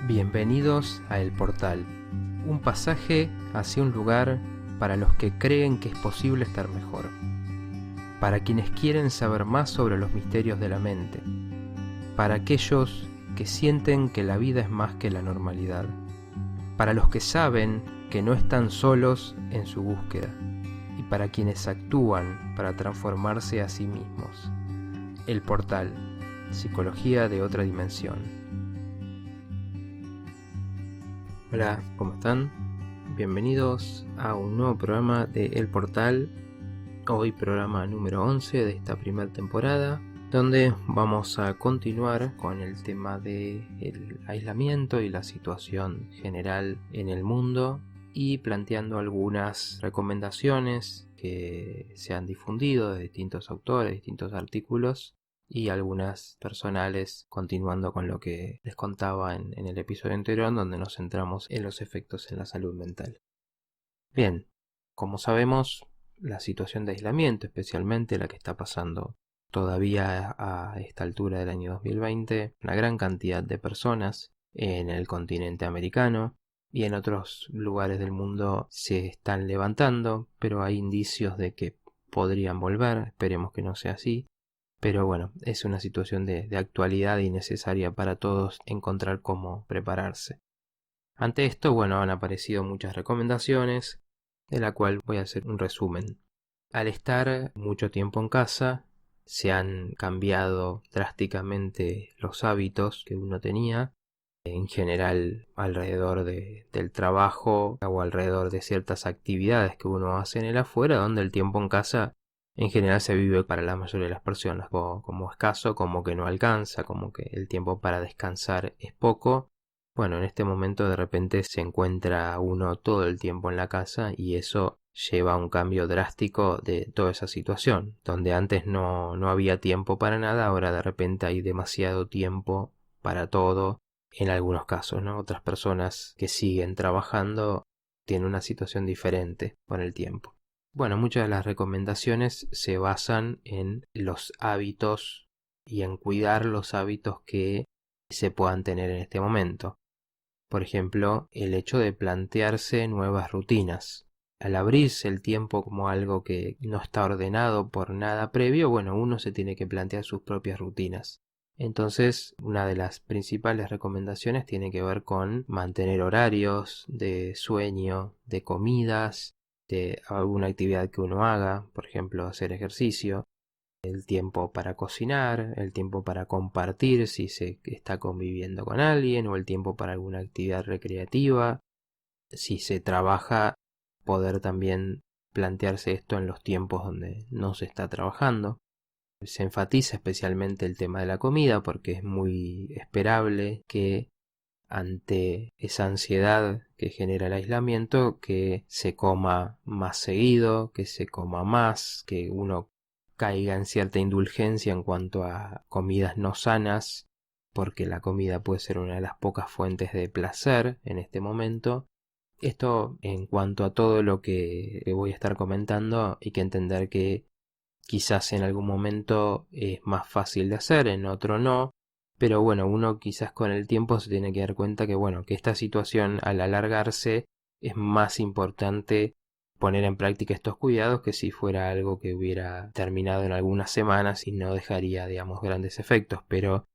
Bienvenidos a El Portal, un pasaje hacia un lugar para los que creen que es posible estar mejor, para quienes quieren saber más sobre los misterios de la mente, para aquellos que sienten que la vida es más que la normalidad, para los que saben que no están solos en su búsqueda y para quienes actúan para transformarse a sí mismos. El Portal, psicología de otra dimensión. Hola, ¿cómo están? Bienvenidos a un nuevo programa de El Portal, hoy programa número 11 de esta primera temporada, donde vamos a continuar con el tema del aislamiento y la situación general en el mundo y planteando algunas recomendaciones que se han difundido de distintos autores, distintos artículos y algunas personales, continuando con lo que les contaba en el episodio anterior, donde nos centramos en los efectos en la salud mental. Bien, como sabemos, la situación de aislamiento, especialmente la que está pasando todavía a esta altura del año 2020, una gran cantidad de personas en el continente americano y en otros lugares del mundo se están levantando, pero hay indicios de que podrían volver, esperemos que no sea así. Pero bueno, es una situación de actualidad y necesaria para todos encontrar cómo prepararse. Ante esto, bueno, han aparecido muchas recomendaciones, de la cual voy a hacer un resumen. Al estar mucho tiempo en casa, se han cambiado drásticamente los hábitos que uno tenía, en general alrededor del trabajo o alrededor de ciertas actividades que uno hace en el afuera, donde el tiempo en casa en general se vive para la mayoría de las personas como escaso, como que no alcanza, como que el tiempo para descansar es poco. Bueno, en este momento de repente se encuentra uno todo el tiempo en la casa y eso lleva a un cambio drástico de toda esa situación. Donde antes no había tiempo para nada, ahora de repente hay demasiado tiempo para todo. En algunos casos, ¿no? Otras personas que siguen trabajando tienen una situación diferente con el tiempo. Bueno, muchas de las recomendaciones se basan en los hábitos y en cuidar los hábitos que se puedan tener en este momento. Por ejemplo, el hecho de plantearse nuevas rutinas. Al abrirse el tiempo como algo que no está ordenado por nada previo, bueno, uno se tiene que plantear sus propias rutinas. Entonces, una de las principales recomendaciones tiene que ver con mantener horarios de sueño, de comidas, de alguna actividad que uno haga, por ejemplo, hacer ejercicio, el tiempo para cocinar, el tiempo para compartir si se está conviviendo con alguien, o el tiempo para alguna actividad recreativa. Si se trabaja, poder también plantearse esto en los tiempos donde no se está trabajando. Se enfatiza especialmente el tema de la comida porque es muy esperable que ante esa ansiedad que genera el aislamiento, que se coma más seguido, que se coma más, que uno caiga en cierta indulgencia en cuanto a comidas no sanas, porque la comida puede ser una de las pocas fuentes de placer en este momento. Esto en cuanto a todo lo que voy a estar comentando, hay que entender que quizás en algún momento es más fácil de hacer, en otro no. Pero bueno, uno quizás con el tiempo se tiene que dar cuenta que bueno, que esta situación al alargarse es más importante poner en práctica estos cuidados que si fuera algo que hubiera terminado en algunas semanas y no dejaría, digamos, grandes efectos. Pero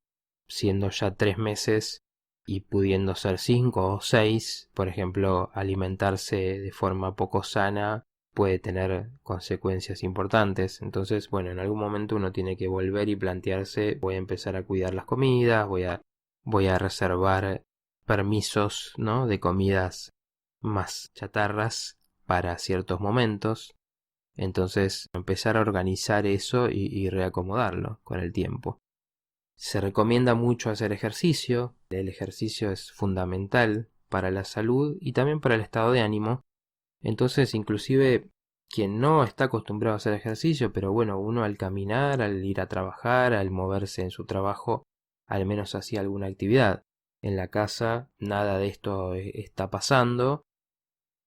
siendo ya 3 meses y pudiendo ser 5 o 6, por ejemplo, alimentarse de forma poco sana puede tener consecuencias importantes. Entonces, bueno, en algún momento uno tiene que volver y plantearse, voy a empezar a cuidar las comidas, voy a reservar permisos, ¿no?, de comidas más chatarras para ciertos momentos. Entonces, empezar a organizar eso y reacomodarlo con el tiempo. Se recomienda mucho hacer ejercicio. El ejercicio es fundamental para la salud y también para el estado de ánimo. Entonces, inclusive quien no está acostumbrado a hacer ejercicio, pero bueno, uno al caminar, al ir a trabajar, al moverse en su trabajo, al menos hacía alguna actividad. En la casa nada de esto está pasando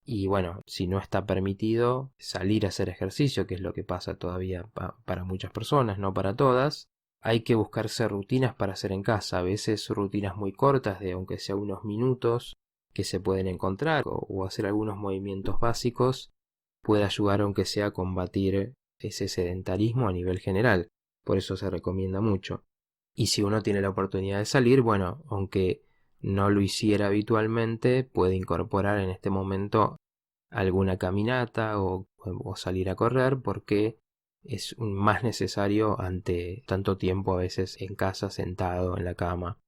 y bueno, si no está permitido salir a hacer ejercicio, que es lo que pasa todavía para muchas personas, no para todas, hay que buscarse rutinas para hacer en casa, a veces rutinas muy cortas de aunque sea unos minutos que se pueden encontrar o hacer algunos movimientos básicos puede ayudar aunque sea a combatir ese sedentarismo a nivel general, por eso se recomienda mucho. Y si uno tiene la oportunidad de salir, bueno, aunque no lo hiciera habitualmente, puede incorporar en este momento alguna caminata o salir a correr porque es más necesario ante tanto tiempo a veces en casa sentado en la cama.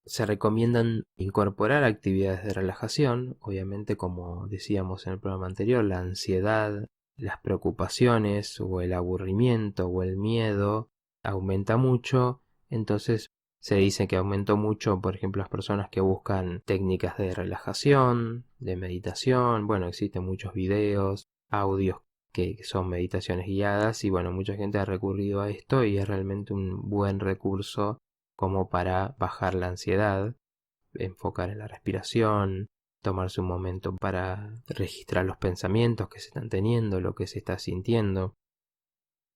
Se recomiendan incorporar actividades de relajación, obviamente como decíamos en el programa anterior, la ansiedad, las preocupaciones o el aburrimiento o el miedo aumenta mucho, entonces se dice que aumentó mucho, por ejemplo, las personas que buscan técnicas de relajación, de meditación, bueno, existen muchos videos, audios que son meditaciones guiadas y bueno, mucha gente ha recurrido a esto y es realmente un buen recurso como para bajar la ansiedad, enfocar en la respiración, tomarse un momento para registrar los pensamientos que se están teniendo, lo que se está sintiendo.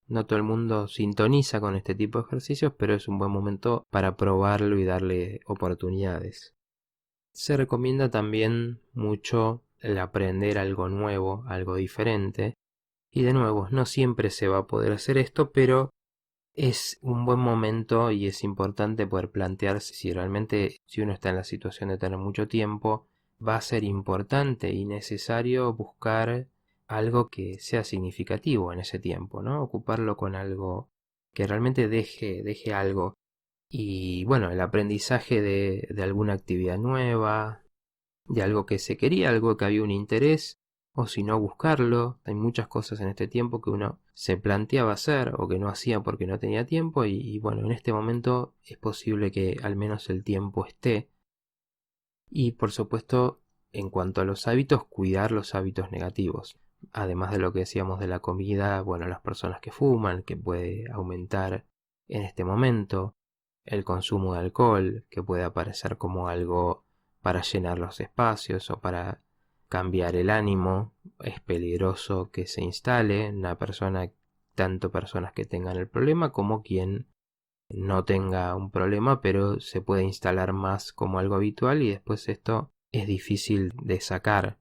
No todo el mundo sintoniza con este tipo de ejercicios, pero es un buen momento para probarlo y darle oportunidades. Se recomienda también mucho el aprender algo nuevo, algo diferente. Y de nuevo, no siempre se va a poder hacer esto, pero es un buen momento y es importante poder plantearse si realmente, si uno está en la situación de tener mucho tiempo, va a ser importante y necesario buscar algo que sea significativo en ese tiempo, ¿no? Ocuparlo con algo que realmente deje algo. Y bueno, el aprendizaje de alguna actividad nueva, de algo que se quería, algo que había un interés, o si no buscarlo. Hay muchas cosas en este tiempo que uno se planteaba hacer o que no hacía porque no tenía tiempo y bueno, en este momento es posible que al menos el tiempo esté. Y por supuesto, en cuanto a los hábitos, cuidar los hábitos negativos. Además de lo que decíamos de la comida, bueno, las personas que fuman, que puede aumentar en este momento, el consumo de alcohol, que puede aparecer como algo para llenar los espacios o para cambiar el ánimo, es peligroso que se instale en una persona, tanto personas que tengan el problema como quien no tenga un problema, pero se puede instalar más como algo habitual y después esto es difícil de sacar.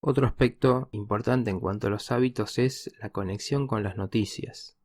Otro aspecto importante en cuanto a los hábitos es la conexión con las noticias.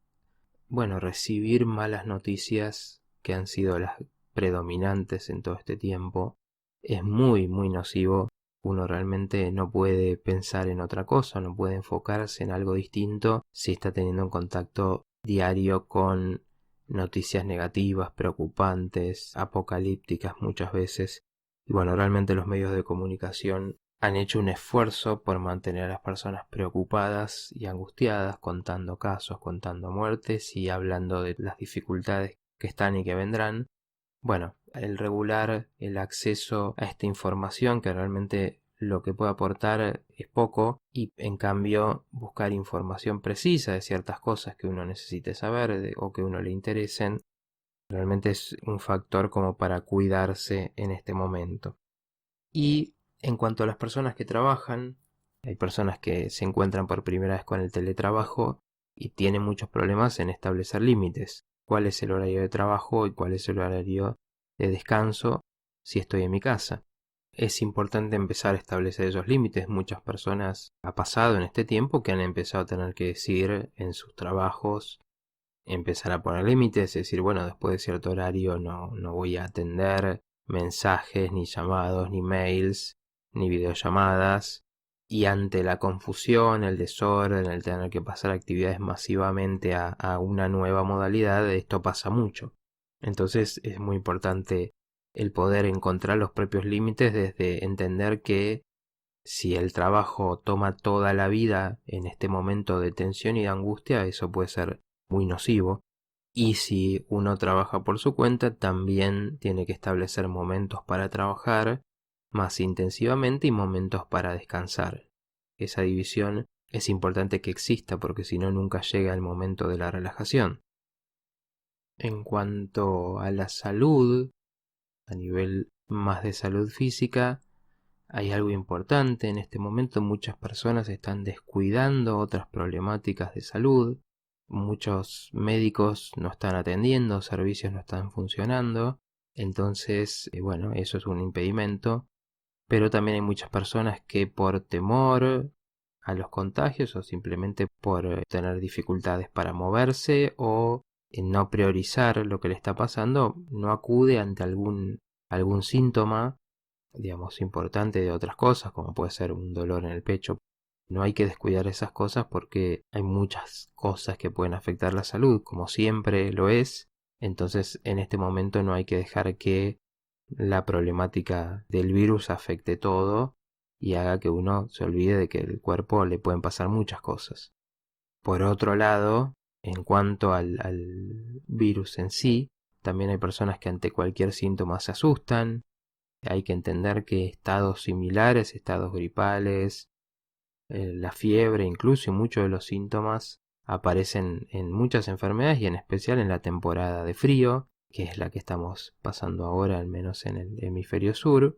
Bueno, recibir malas noticias que han sido las predominantes en todo este tiempo es muy nocivo. Uno realmente no puede pensar en otra cosa, no puede enfocarse en algo distinto si está teniendo un contacto diario con noticias negativas, preocupantes, apocalípticas muchas veces. Y bueno, realmente los medios de comunicación han hecho un esfuerzo por mantener a las personas preocupadas y angustiadas, contando casos, contando muertes y hablando de las dificultades que están y que vendrán. Bueno, el regular el acceso a esta información, que realmente lo que puede aportar es poco, y en cambio buscar información precisa de ciertas cosas que uno necesite saber o que uno le interesen, realmente es un factor como para cuidarse en este momento. Y en cuanto a las personas que trabajan, hay personas que se encuentran por primera vez con el teletrabajo y tienen muchos problemas en establecer límites. ¿Cuál es el horario de trabajo y cuál es el horario de descanso si estoy en mi casa? Es importante empezar a establecer esos límites. Muchas personas ha pasado en este tiempo que han empezado a tener que decir en sus trabajos, empezar a poner límites, es decir, bueno, después de cierto horario no voy a atender mensajes, ni llamados, ni mails, ni videollamadas. Y ante la confusión, el desorden, el tener que pasar actividades masivamente a una nueva modalidad, esto pasa mucho. Entonces es muy importante el poder encontrar los propios límites desde entender que si el trabajo toma toda la vida en este momento de tensión y de angustia, eso puede ser muy nocivo. Y si uno trabaja por su cuenta, también tiene que establecer momentos para trabajar más intensivamente y momentos para descansar. Esa división es importante que exista porque si no nunca llega el momento de la relajación. En cuanto a la salud, a nivel más de salud física, hay algo importante. En este momento muchas personas están descuidando otras problemáticas de salud. muchos médicos no están atendiendo, servicios no están funcionando, entonces, bueno, eso es un impedimento, pero también hay muchas personas que por temor a los contagios o simplemente por tener dificultades para moverse o no priorizar lo que le está pasando, no acude ante algún síntoma, digamos, importante de otras cosas, como puede ser un dolor en el pecho. No hay que descuidar esas cosas porque hay muchas cosas que pueden afectar la salud, como siempre lo es. Entonces, en este momento no hay que dejar que la problemática del virus afecte todo y haga que uno se olvide de que el cuerpo le pueden pasar muchas cosas. Por otro lado, en cuanto al virus en sí, también hay personas que ante cualquier síntoma se asustan. Hay que entender que estados similares, estados gripales, la fiebre, incluso y muchos de los síntomas aparecen en muchas enfermedades y en especial en la temporada de frío, que es la que estamos pasando ahora, al menos en el hemisferio sur,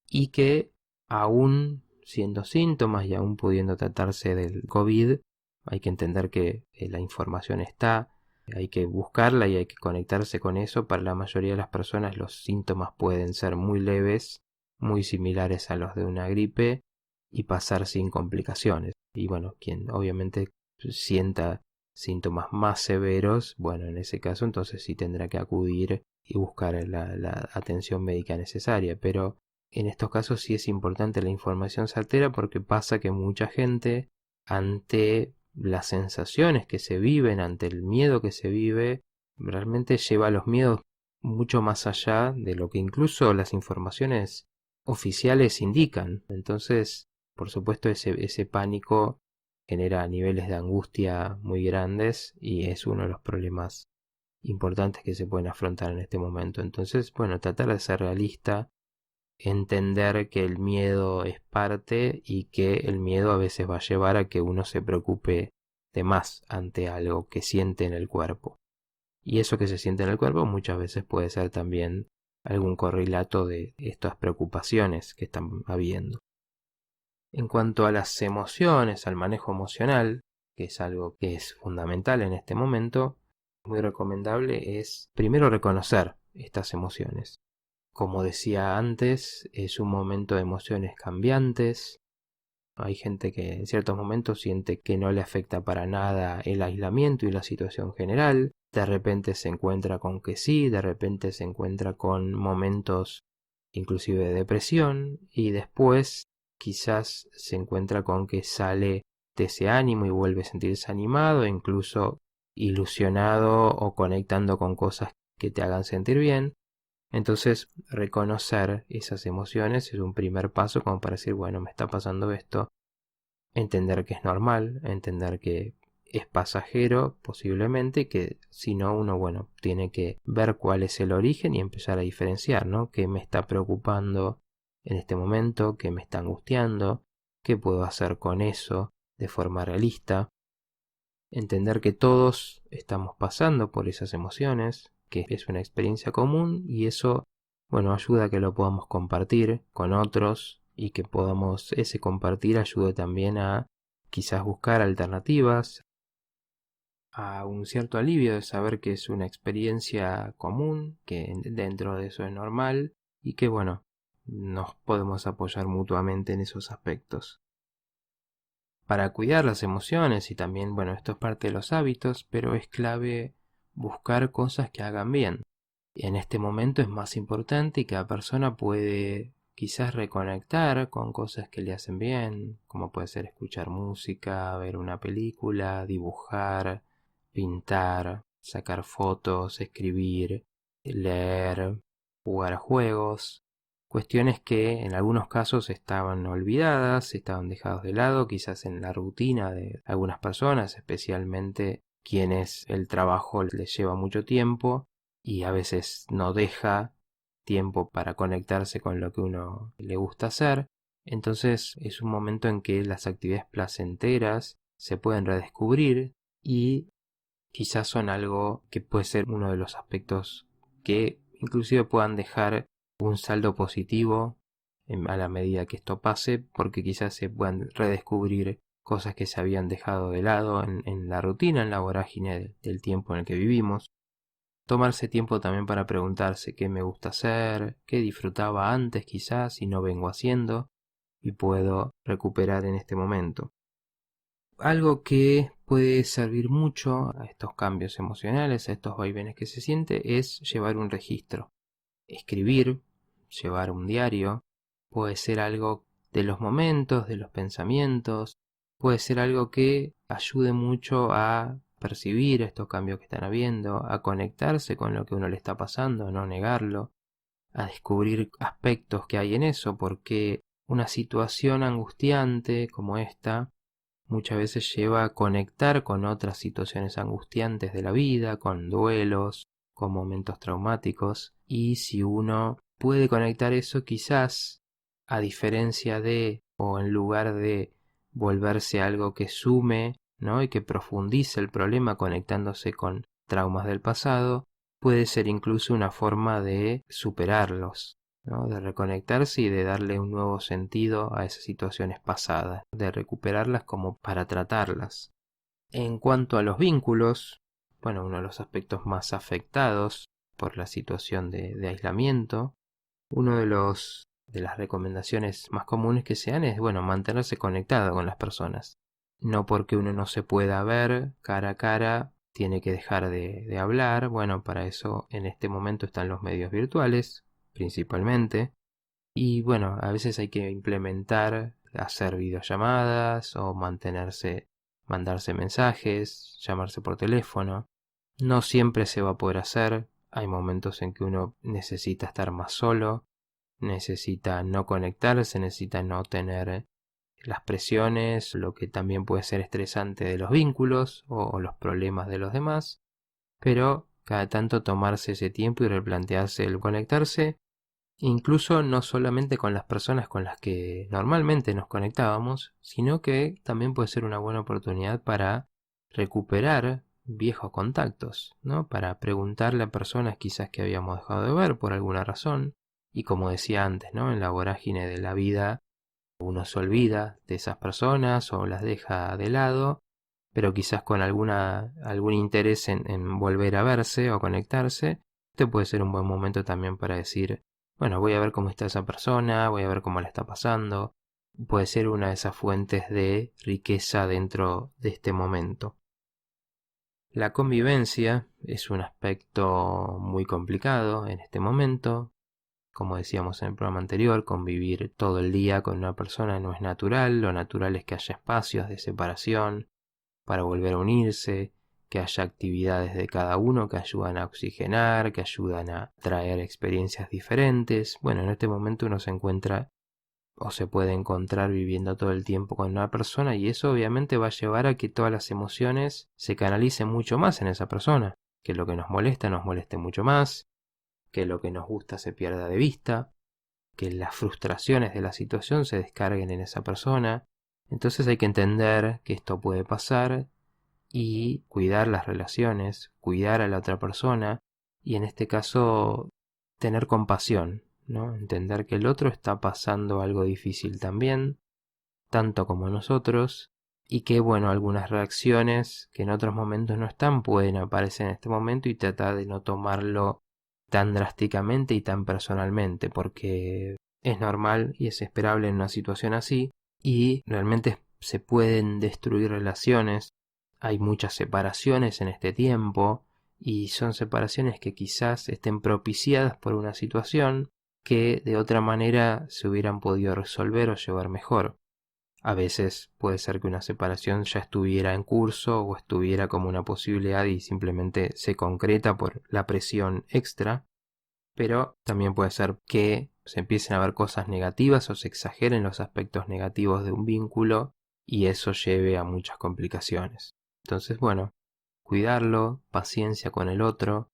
y que aún siendo síntomas y aún pudiendo tratarse del COVID, hay que entender que la información está, hay que buscarla y hay que conectarse con eso. Para la mayoría de las personas los síntomas pueden ser muy leves, muy similares a los de una gripe y pasar sin complicaciones. Y bueno, quien obviamente sienta síntomas más severos, bueno, en ese caso entonces sí tendrá que acudir y buscar la atención médica necesaria. Pero en estos casos sí es importante la información certera porque pasa que mucha gente, ante las sensaciones que se viven, ante el miedo que se vive, realmente lleva los miedos mucho más allá de lo que incluso las informaciones oficiales indican. Entonces, por supuesto, ese pánico genera niveles de angustia muy grandes y es uno de los problemas importantes que se pueden afrontar en este momento. Entonces, bueno, tratar de ser realista, entender que el miedo es parte y que el miedo a veces va a llevar a que uno se preocupe de más ante algo que siente en el cuerpo. Y eso que se siente en el cuerpo muchas veces puede ser también algún correlato de estas preocupaciones que están habiendo. En cuanto a las emociones, al manejo emocional, que es algo que es fundamental en este momento, muy recomendable es primero reconocer estas emociones. Como decía antes, es un momento de emociones cambiantes. Hay gente que en ciertos momentos siente que no le afecta para nada el aislamiento y la situación general. De repente se encuentra con que sí, de repente se encuentra con momentos inclusive de depresión y después quizás se encuentra con que sale de ese ánimo y vuelve a sentirse animado, e incluso ilusionado o conectando con cosas que te hagan sentir bien. Entonces, reconocer esas emociones es un primer paso como para decir, bueno, me está pasando esto, entender que es normal, entender que es pasajero posiblemente y que si no uno, bueno, tiene que ver cuál es el origen y empezar a diferenciar, ¿no? ¿Qué me está preocupando en este momento? ¿Qué me está angustiando? ¿Qué puedo hacer con eso de forma realista? Entender que todos estamos pasando por esas emociones, que es una experiencia común y eso, bueno, ayuda a que lo podamos compartir con otros y que podamos, ese compartir ayude también a quizás buscar alternativas, a un cierto alivio de saber que es una experiencia común, que dentro de eso es normal y que, bueno, nos podemos apoyar mutuamente en esos aspectos. Para cuidar las emociones y también, bueno, esto es parte de los hábitos, pero es clave buscar cosas que hagan bien. En este momento es más importante y cada persona puede quizás reconectar con cosas que le hacen bien, como puede ser escuchar música, ver una película, dibujar, pintar, sacar fotos, escribir, leer, jugar a juegos. Cuestiones que en algunos casos estaban olvidadas, estaban dejadas de lado, quizás en la rutina de algunas personas, especialmente quienes el trabajo les lleva mucho tiempo y a veces no deja tiempo para conectarse con lo que uno le gusta hacer. Entonces es un momento en que las actividades placenteras se pueden redescubrir y quizás son algo que puede ser uno de los aspectos que inclusive puedan dejar un saldo positivo a la medida que esto pase, porque quizás se puedan redescubrir cosas que se habían dejado de lado en la rutina, en la vorágine del tiempo en el que vivimos. Tomarse tiempo también para preguntarse qué me gusta hacer, qué disfrutaba antes quizás y no vengo haciendo y puedo recuperar en este momento. Algo que puede servir mucho a estos cambios emocionales, a estos vaivenes que se siente, es llevar un registro. Escribir, llevar un diario, puede ser algo de los momentos, de los pensamientos, puede ser algo que ayude mucho a percibir estos cambios que están habiendo, a conectarse con lo que uno le está pasando, a no negarlo, a descubrir aspectos que hay en eso, porque una situación angustiante como esta muchas veces lleva a conectar con otras situaciones angustiantes de la vida, con duelos, con momentos traumáticos, y si uno puede conectar eso, quizás a diferencia de o en lugar de volverse algo que sume, ¿no? Y que profundice el problema conectándose con traumas del pasado, puede ser incluso una forma de superarlos, ¿no? De reconectarse y de darle un nuevo sentido a esas situaciones pasadas, de recuperarlas como para tratarlas. En cuanto a los vínculos, bueno, uno de los aspectos más afectados por la situación de aislamiento, uno de las recomendaciones más comunes que se dan es, bueno, mantenerse conectado con las personas. No porque uno no se pueda ver cara a cara, tiene que dejar de hablar. Bueno, para eso en este momento están los medios virtuales, principalmente. Y bueno, a veces hay que implementar, hacer videollamadas o mandarse mensajes, llamarse por teléfono. No siempre se va a poder hacer. Hay momentos en que uno necesita estar más solo, necesita no conectarse, necesita no tener las presiones, lo que también puede ser estresante de los vínculos o los problemas de los demás, pero cada tanto tomarse ese tiempo y replantearse el conectarse, incluso no solamente con las personas con las que normalmente nos conectábamos, sino que también puede ser una buena oportunidad para recuperar viejos contactos, ¿no? Para preguntarle a personas quizás que habíamos dejado de ver por alguna razón, y como decía antes, ¿no? En la vorágine de la vida uno se olvida de esas personas o las deja de lado, pero quizás con algún interés en volver a verse o conectarse, este puede ser un buen momento también para decir, bueno, voy a ver cómo está esa persona, voy a ver cómo la está pasando. Puede ser una de esas fuentes de riqueza dentro de este momento. La convivencia es un aspecto muy complicado en este momento. Como decíamos en el programa anterior, convivir todo el día con una persona no es natural. Lo natural es que haya espacios de separación para volver a unirse, que haya actividades de cada uno que ayudan a oxigenar, que ayudan a traer experiencias diferentes. Bueno, en este momento uno se encuentra o se puede encontrar viviendo todo el tiempo con una persona, y eso obviamente va a llevar a que todas las emociones se canalicen mucho más en esa persona, que lo que nos moleste mucho más, que lo que nos gusta se pierda de vista, que las frustraciones de la situación se descarguen en esa persona. Entonces hay que entender que esto puede pasar y cuidar las relaciones, cuidar a la otra persona, y en este caso tener compasión, ¿no? Entender que el otro está pasando algo difícil también, tanto como nosotros, y que bueno, algunas reacciones que en otros momentos no están pueden aparecer en este momento, y tratar de no tomarlo tan drásticamente y tan personalmente, porque es normal y es esperable en una situación así, y realmente se pueden destruir relaciones. Hay muchas separaciones en este tiempo, y son separaciones que quizás estén propiciadas por una situación que de otra manera se hubieran podido resolver o llevar mejor. A veces puede ser que una separación ya estuviera en curso o estuviera como una posibilidad y simplemente se concreta por la presión extra, pero también puede ser que se empiecen a ver cosas negativas o se exageren los aspectos negativos de un vínculo y eso lleve a muchas complicaciones. Entonces, bueno, cuidarlo, paciencia con el otro,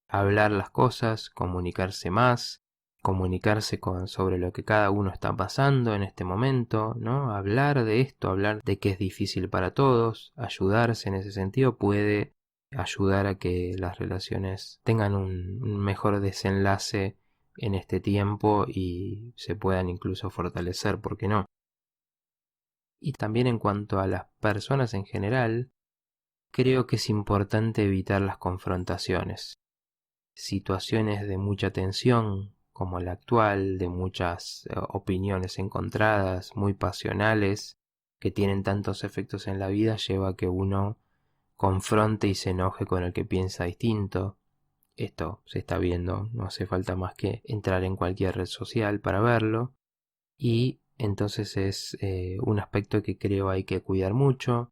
hablar las cosas, comunicarse más, comunicarse sobre lo que cada uno está pasando en este momento, ¿no? Hablar de esto, hablar de que es difícil para todos, ayudarse en ese sentido puede ayudar a que las relaciones tengan un mejor desenlace en este tiempo y se puedan incluso fortalecer, ¿por qué no? Y también en cuanto a las personas en general, creo que es importante evitar las confrontaciones. Situaciones de mucha tensión, como la actual, de muchas opiniones encontradas, muy pasionales, que tienen tantos efectos en la vida, lleva a que uno confronte y se enoje con el que piensa distinto. Esto se está viendo, no hace falta más que entrar en cualquier red social para verlo. Y entonces es un aspecto que creo hay que cuidar mucho.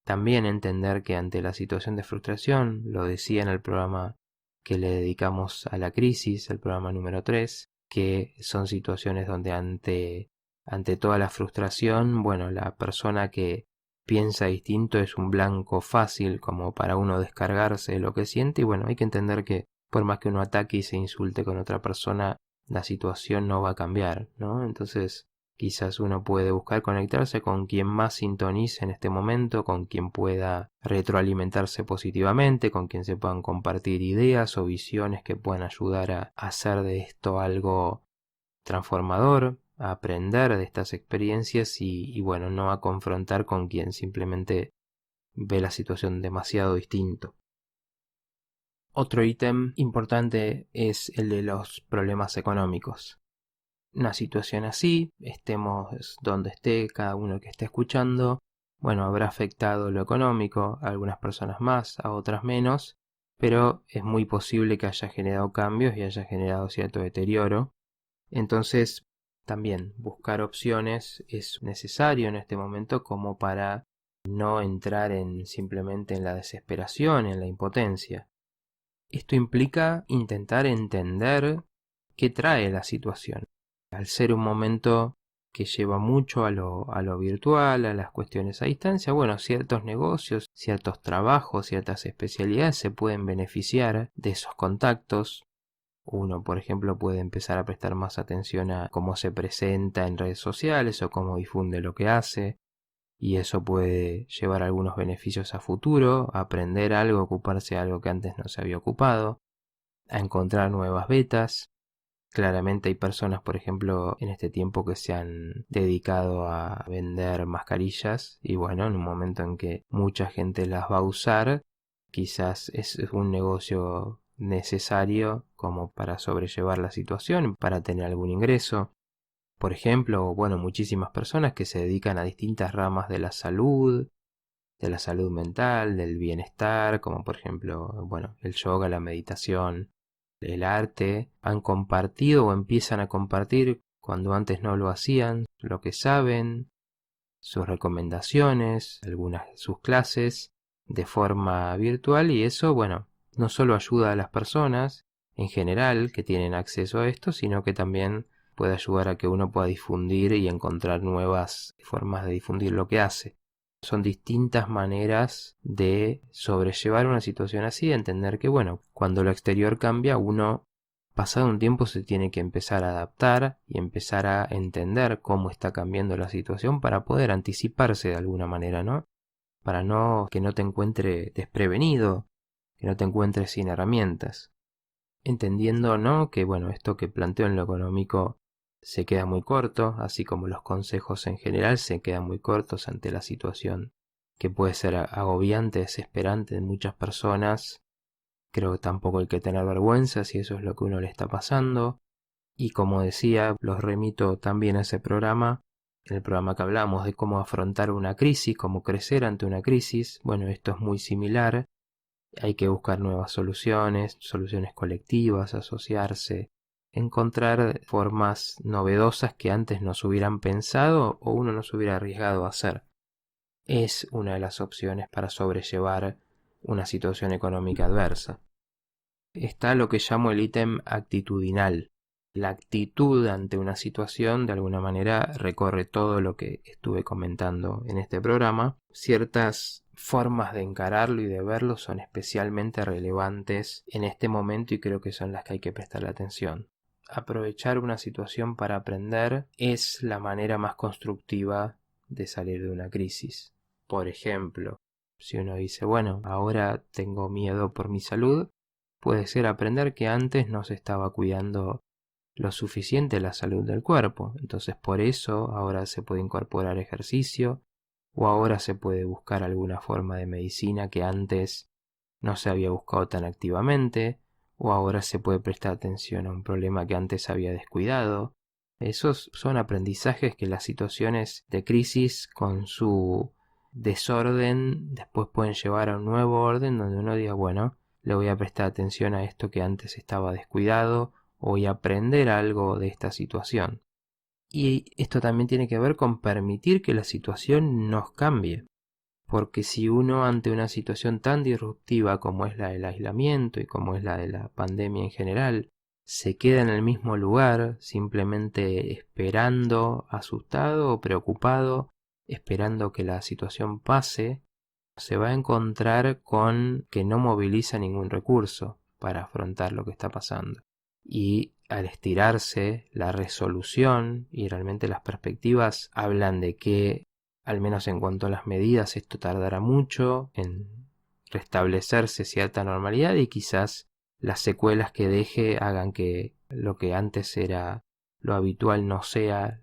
También entender que ante la situación de frustración, lo decía en el programa que le dedicamos a la crisis, el programa número 3, que son situaciones donde ante toda la frustración, bueno, la persona que piensa distinto es un blanco fácil como para uno descargarse de lo que siente, y bueno, hay que entender que por más que uno ataque y se insulte con otra persona, la situación no va a cambiar, ¿no? Entonces quizás uno puede buscar conectarse con quien más sintonice en este momento, con quien pueda retroalimentarse positivamente, con quien se puedan compartir ideas o visiones que puedan ayudar a hacer de esto algo transformador, a aprender de estas experiencias y bueno, no a confrontar con quien simplemente ve la situación demasiado distinto. Otro ítem importante es el de los problemas económicos. Una situación así, estemos donde esté cada uno que esté escuchando, bueno, habrá afectado lo económico, a algunas personas más, a otras menos, pero es muy posible que haya generado cambios y haya generado cierto deterioro. Entonces, también buscar opciones es necesario en este momento como para no entrar simplemente en la desesperación, en la impotencia. Esto implica intentar entender qué trae la situación. Al ser un momento que lleva mucho a lo virtual, a las cuestiones a distancia, bueno, ciertos negocios, ciertos trabajos, ciertas especialidades se pueden beneficiar de esos contactos. Uno, por ejemplo, puede empezar a prestar más atención a cómo se presenta en redes sociales o cómo difunde lo que hace, y eso puede llevar algunos beneficios a futuro, a aprender algo, ocuparse de algo que antes no se había ocupado, a encontrar nuevas betas. Claramente hay personas, por ejemplo, en este tiempo que se han dedicado a vender mascarillas y bueno, en un momento en que mucha gente las va a usar, quizás es un negocio necesario como para sobrellevar la situación, para tener algún ingreso. Por ejemplo, bueno, muchísimas personas que se dedican a distintas ramas de la salud mental, del bienestar, como por ejemplo, bueno, el yoga, la meditación, el arte, han compartido o empiezan a compartir cuando antes no lo hacían, lo que saben, sus recomendaciones, algunas de sus clases de forma virtual, y eso, bueno, no solo ayuda a las personas en general que tienen acceso a esto, sino que también puede ayudar a que uno pueda difundir y encontrar nuevas formas de difundir lo que hace. Son distintas maneras de sobrellevar una situación así, de entender que, bueno, cuando lo exterior cambia, uno, pasado un tiempo, se tiene que empezar a adaptar y empezar a entender cómo está cambiando la situación para poder anticiparse de alguna manera, ¿no? Para que no te encuentre desprevenido, que no te encuentres sin herramientas. Entendiendo, ¿no?, que bueno, esto que planteo en lo económico se queda muy corto, así como los consejos en general se quedan muy cortos ante la situación que puede ser agobiante, desesperante en muchas personas. Creo que tampoco hay que tener vergüenza si eso es lo que uno le está pasando. Y como decía, los remito también a ese programa, en el programa que hablamos de cómo afrontar una crisis, cómo crecer ante una crisis. Bueno, esto es muy similar. Hay que buscar nuevas soluciones, soluciones colectivas, asociarse, encontrar formas novedosas que antes no se hubieran pensado o uno no se hubiera arriesgado a hacer. Es una de las opciones para sobrellevar una situación económica adversa. Está lo que llamo el ítem actitudinal. La actitud ante una situación de alguna manera recorre todo lo que estuve comentando en este programa. Ciertas formas de encararlo y de verlo son especialmente relevantes en este momento y creo que son las que hay que prestarle atención. Aprovechar una situación para aprender es la manera más constructiva de salir de una crisis. Por ejemplo, si uno dice, bueno, ahora tengo miedo por mi salud, puede ser aprender que antes no se estaba cuidando lo suficiente la salud del cuerpo. Entonces por eso ahora se puede incorporar ejercicio o ahora se puede buscar alguna forma de medicina que antes no se había buscado tan activamente, o ahora se puede prestar atención a un problema que antes había descuidado. Esos son aprendizajes que las situaciones de crisis con su desorden después pueden llevar a un nuevo orden donde uno diga, bueno, le voy a prestar atención a esto que antes estaba descuidado o voy a aprender algo de esta situación. Y esto también tiene que ver con permitir que la situación nos cambie. Porque si uno ante una situación tan disruptiva como es la del aislamiento y como es la de la pandemia en general, se queda en el mismo lugar simplemente esperando, asustado o preocupado, esperando que la situación pase, se va a encontrar con que no moviliza ningún recurso para afrontar lo que está pasando. Y al estirarse la resolución y realmente las perspectivas hablan de que, al menos en cuanto a las medidas, esto tardará mucho en restablecerse cierta normalidad y quizás las secuelas que deje hagan que lo que antes era lo habitual no sea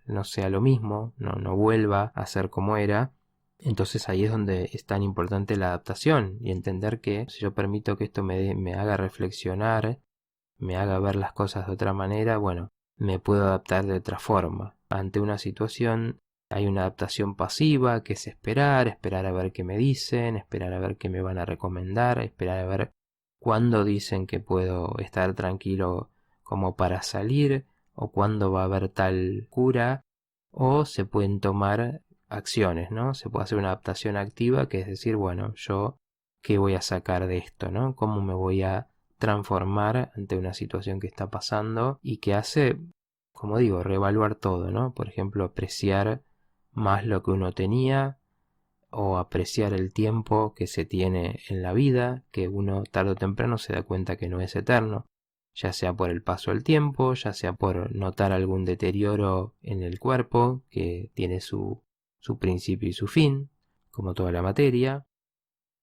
lo mismo, no vuelva a ser como era. Entonces ahí es donde es tan importante la adaptación y entender que si yo permito que esto me haga reflexionar, me haga ver las cosas de otra manera, bueno, me puedo adaptar de otra forma. Ante una situación hay una adaptación pasiva que es esperar a ver qué me dicen, esperar a ver qué me van a recomendar, esperar a ver cuándo dicen que puedo estar tranquilo como para salir o cuándo va a haber tal cura, o se pueden tomar acciones, ¿no? Se puede hacer una adaptación activa, que es decir, bueno, yo qué voy a sacar de esto, ¿no? ¿Cómo me voy a transformar ante una situación que está pasando y que hace, como digo, reevaluar todo, ¿no? Por ejemplo, apreciar más lo que uno tenía o apreciar el tiempo que se tiene en la vida, que uno tarde o temprano se da cuenta que no es eterno, ya sea por el paso del tiempo, ya sea por notar algún deterioro en el cuerpo que tiene su principio y su fin, como toda la materia,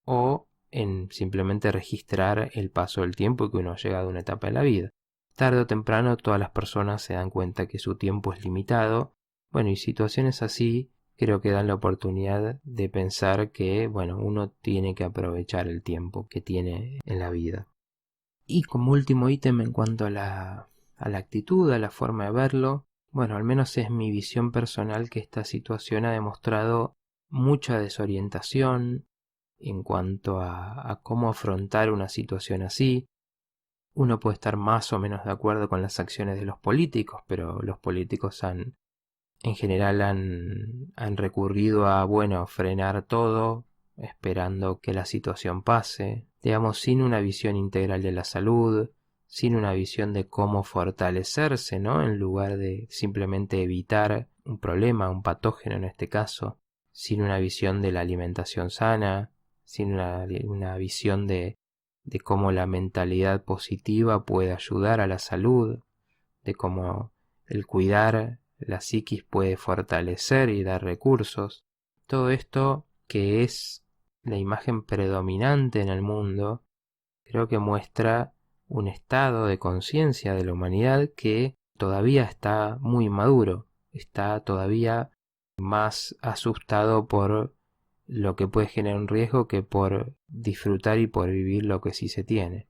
o en simplemente registrar el paso del tiempo y que uno llega a una etapa de la vida. Tarde o temprano todas las personas se dan cuenta que su tiempo es limitado. Bueno, y situaciones así creo que dan la oportunidad de pensar que, bueno, uno tiene que aprovechar el tiempo que tiene en la vida. Y como último ítem en cuanto a la actitud, a la forma de verlo, bueno, al menos es mi visión personal que esta situación ha demostrado mucha desorientación en cuanto a cómo afrontar una situación así. Uno puede estar más o menos de acuerdo con las acciones de los políticos, pero los políticos en general han recurrido a, bueno, frenar todo, esperando que la situación pase, digamos, sin una visión integral de la salud, sin una visión de cómo fortalecerse, ¿no? En lugar de simplemente evitar un problema, un patógeno en este caso, sin una visión de la alimentación sana, sin una visión de cómo la mentalidad positiva puede ayudar a la salud, de cómo el cuidar la psiquis puede fortalecer y dar recursos. Todo esto, que es la imagen predominante en el mundo, creo que muestra un estado de conciencia de la humanidad que todavía está muy maduro, está todavía más asustado por lo que puede generar un riesgo que por disfrutar y por vivir lo que sí se tiene.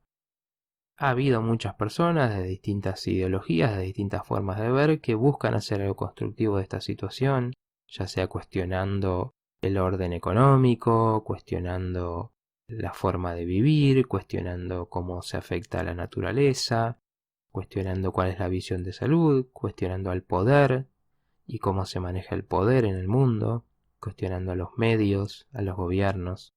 Ha habido muchas personas de distintas ideologías, de distintas formas de ver, que buscan hacer algo constructivo de esta situación, ya sea cuestionando el orden económico, cuestionando la forma de vivir, cuestionando cómo se afecta a la naturaleza, cuestionando cuál es la visión de salud, cuestionando al poder y cómo se maneja el poder en el mundo, cuestionando a los medios, a los gobiernos.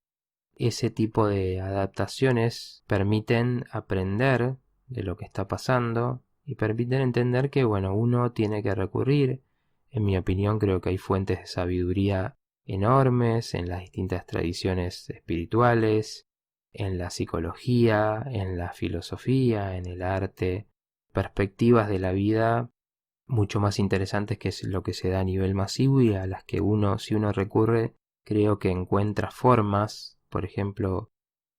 Ese tipo de adaptaciones permiten aprender de lo que está pasando y permiten entender que, bueno, uno tiene que recurrir. En mi opinión, creo que hay fuentes de sabiduría enormes en las distintas tradiciones espirituales, en la psicología, en la filosofía, en el arte, perspectivas de la vida mucho más interesantes que es lo que se da a nivel masivo y a las que uno, si uno recurre, creo que encuentra formas, por ejemplo,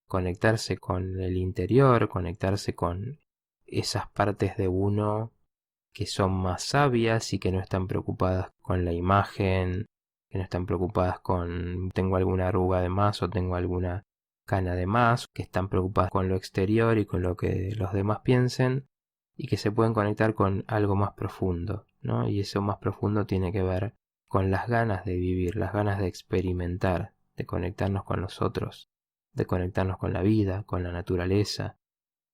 conectarse con el interior, conectarse con esas partes de uno que son más sabias y que no están preocupadas con la imagen, que no están preocupadas con tengo alguna arruga de más o tengo alguna cana de más, que están preocupadas con lo exterior y con lo que los demás piensen, y que se pueden conectar con algo más profundo, ¿no? Y eso más profundo tiene que ver con las ganas de vivir, las ganas de experimentar, de conectarnos con los otros, de conectarnos con la vida, con la naturaleza.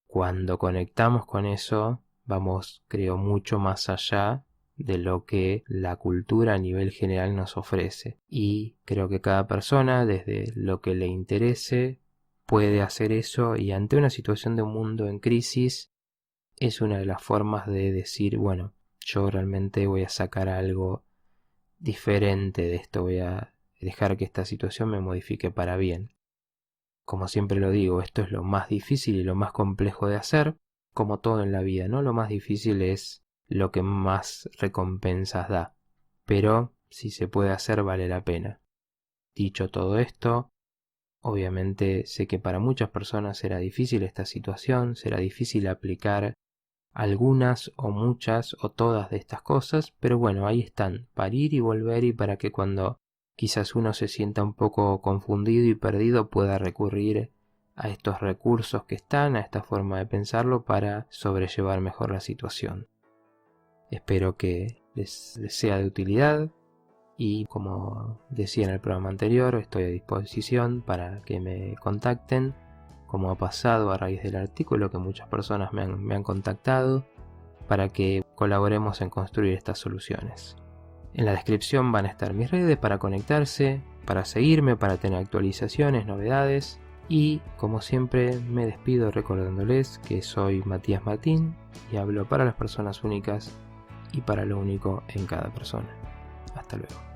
Cuando conectamos con eso, vamos, creo, mucho más allá de lo que la cultura a nivel general nos ofrece. Y creo que cada persona, desde lo que le interese, puede hacer eso, y ante una situación de un mundo en crisis, es una de las formas de decir, bueno, yo realmente voy a sacar algo diferente de esto, voy a dejar que esta situación me modifique para bien. Como siempre lo digo, esto es lo más difícil y lo más complejo de hacer, como todo en la vida, ¿no? Lo más difícil es lo que más recompensas da, pero si se puede hacer vale la pena. Dicho todo esto, obviamente sé que para muchas personas será difícil esta situación, será difícil aplicar algunas o muchas o todas de estas cosas, pero bueno, ahí están, para ir y volver y para que cuando quizás uno se sienta un poco confundido y perdido pueda recurrir a estos recursos que están, a esta forma de pensarlo para sobrellevar mejor la situación. Espero que les sea de utilidad y, como decía en el programa anterior, estoy a disposición para que me contacten, como ha pasado a raíz del artículo, que muchas personas me han contactado, para que colaboremos en construir estas soluciones. En la descripción van a estar mis redes para conectarse, para seguirme, para tener actualizaciones, novedades, y como siempre me despido recordándoles que soy Matías Martín y hablo para las personas únicas y para lo único en cada persona. Hasta luego.